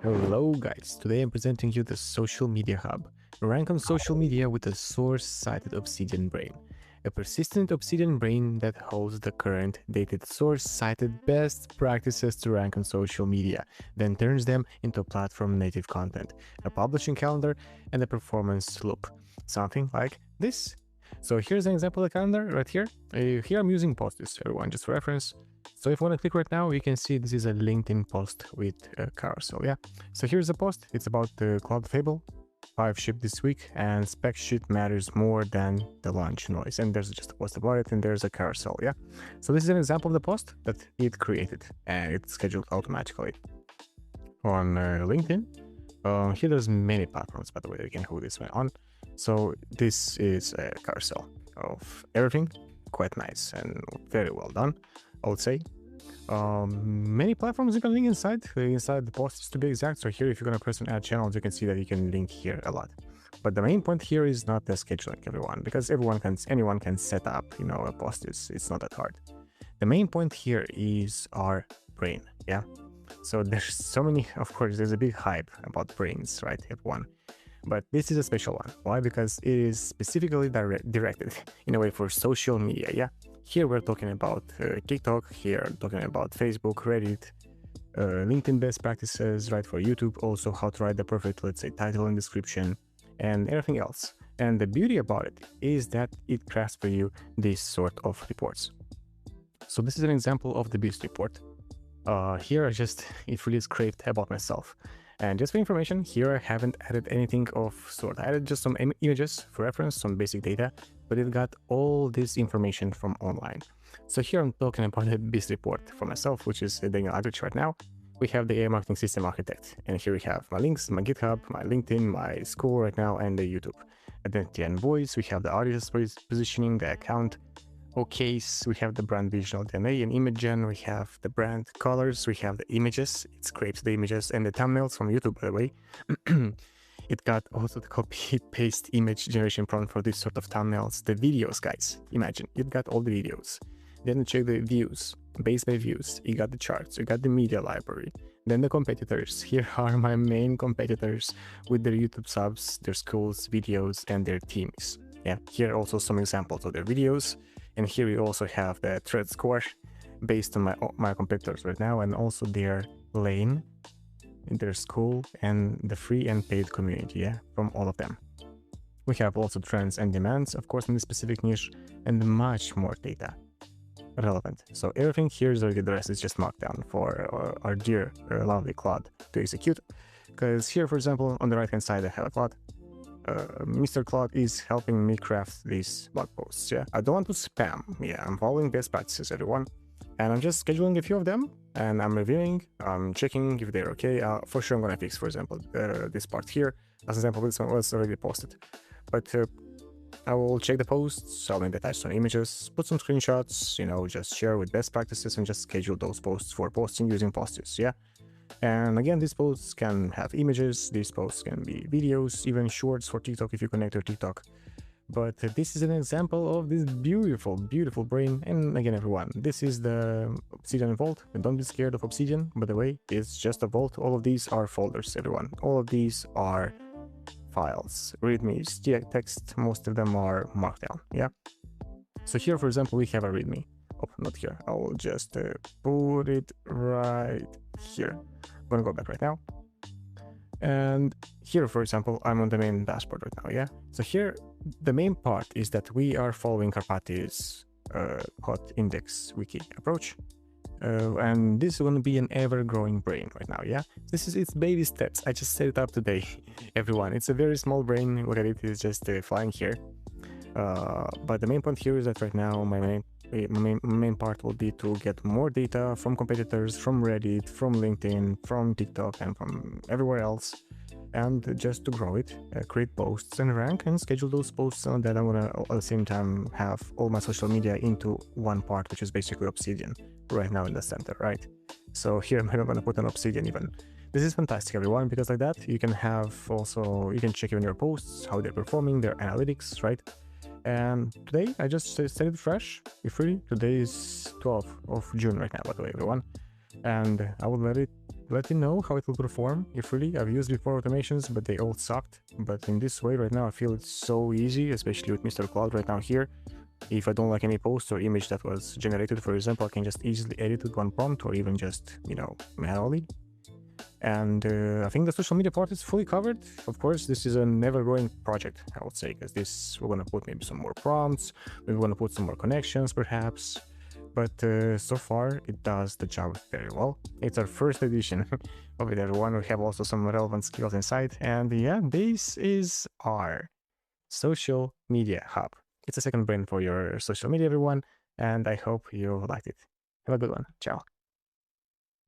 Hello guys, today I'm presenting you the Social Media Hub. Rank on social media with a source-cited Obsidian brain. A persistent Obsidian brain that holds the current dated source-cited best practices to rank on social media, then turns them into platform-native content, a publishing calendar, and a performance loop. Something like this. So here's an example of the calendar right here. Here I'm using Postiz, everyone, just for reference. So if you want to click right now, you can see this is a LinkedIn post with a carousel, yeah? So here's the post. It's about the Cloud Fable, 5 shipped this week, and spec sheet matters more than the launch noise. And there's just a post about it, and there's a carousel, yeah? So this is an example of the post that it created, and it's scheduled automatically. On LinkedIn, here there's many platforms, by the way, you can hold this one on. So this is a carousel of everything, quite nice and very well done, I would say. Many platforms you can link inside the post to be exact. So here, if you're gonna press on add channels, you can see that you can link here a lot. But the main point here is not the scheduling, everyone, because anyone can set up, a post. It's not that hard. The main point here is our brain, yeah. So there's so many, of course, there's a big hype about brains, right, everyone. But this is a special one. Why? Because it is specifically directed in a way for social media, yeah? Here we're talking about TikTok, here talking about Facebook, Reddit, LinkedIn best practices, right, for YouTube, also how to write the perfect, let's say, title and description, and everything else. And the beauty about it is that it crafts for you this sort of reports. So this is an example of the Beast report. Here it really scraped about myself. And just for information, here I haven't added anything of sort. I added just some images for reference, some basic data, but it got all this information from online. So here I'm talking about the Beast report for myself, which is Daniel Aldrich right now. We have the AI marketing system architect, and here we have my links, my GitHub, my LinkedIn, my school right now, and the YouTube. Identity and voice, we have the audience positioning, the account, OKs, we have the brand visual DNA and image gen, we have the brand colors, we have the images, it scrapes the images and the thumbnails from YouTube, by the way. It got also the copy paste image generation prompt for this sort of thumbnails. The videos, guys, imagine, it got all the videos. Then you check the views, based by views, you got the charts, you got the media library. Then the competitors, here are my main competitors with their YouTube subs, their schools, videos, and their teams. Yeah, here are also some examples of their videos. And here we also have the thread score based on my competitors right now, and also their lane, their school, and the free and paid community, yeah, from all of them. We have also trends and demands, of course, in this specific niche, and much more data relevant. So everything here is already, the rest is just markdown for our dear, lovely Claude to execute. Because here, for example, on the right-hand side, I have a Claude. Mr. Claude is helping me craft these blog posts, yeah. I don't want to spam, yeah, I'm following best practices, everyone. And I'm just scheduling a few of them, and I'm reviewing, I'm checking if they're okay. For sure I'm gonna fix, for example, this part here. As an example, this one was already posted. But I will check the posts, I'll maybe attach some images, put some screenshots, just share with best practices, and just schedule those posts for posting using Postiz, yeah. And again, these posts can have images, these posts can be videos, even shorts for TikTok if you connect to TikTok. But this is an example of this beautiful, beautiful brain. And again, everyone, this is the Obsidian Vault. And don't be scared of Obsidian, by the way, it's just a vault. All of these are folders, everyone. All of these are files, readmes, text, most of them are markdown, yeah? So here, for example, we have a readme. Oh, not here. I will just put it right here. I'm gonna go back right now. And here, for example, I'm on the main dashboard right now, yeah? So here, the main part is that we are following Karpathy's hot index wiki approach. And this is going to be an ever-growing brain right now, yeah? It's baby steps. I just set it up today, everyone. It's a very small brain. Look at it, it's just flying here. But the main point here is that right now my main part will be to get more data from competitors, from Reddit, from LinkedIn, from TikTok, and from everywhere else, and just to grow it, create posts and rank and schedule those posts, and then I'm gonna at the same time have all my social media into one part, which is basically Obsidian right now in the center, right? So here I'm gonna put an Obsidian even. This is fantastic, everyone, because like that you can check even your posts, how they're performing, their analytics, right? And today I just set it fresh, if free. Today is 12th of June right now, by the way, everyone. And I will let it let me know how it will perform. If really, I've used before automations, but they all sucked. But in this way right now, I feel it's so easy, especially with Mr. Claude right now here. If I don't like any post or image that was generated, for example, I can just easily edit with one prompt or even just, manually. And I think the social media part is fully covered. Of course, this is a never-growing project, I would say, because we're going to put maybe some more prompts, maybe we're going to put some more connections, perhaps. But so far, it does the job very well. It's our first edition of it, everyone. We have also some relevant skills inside. And yeah, this is our social media hub. It's a second brain for your social media, everyone. And I hope you liked it. Have a good one. Ciao.